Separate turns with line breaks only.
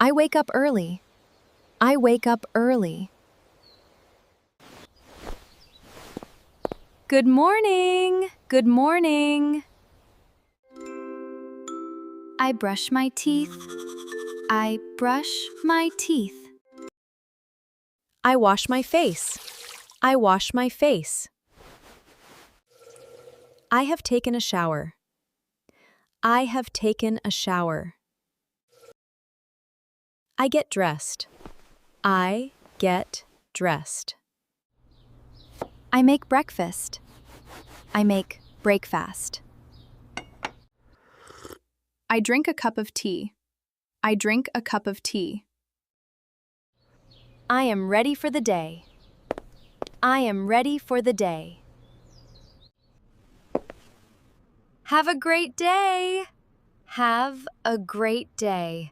I wake up early. I wake up early. Good morning. Good morning. I brush my teeth. I brush my teeth. I wash my face. I wash my face. I have taken a shower. I have taken a shower. I get dressed. I get dressed. I make breakfast. I make breakfast.
I drink a cup of tea. I drink a cup of tea.
I am ready for the day. I am ready for the day. Have a great day. Have a great day.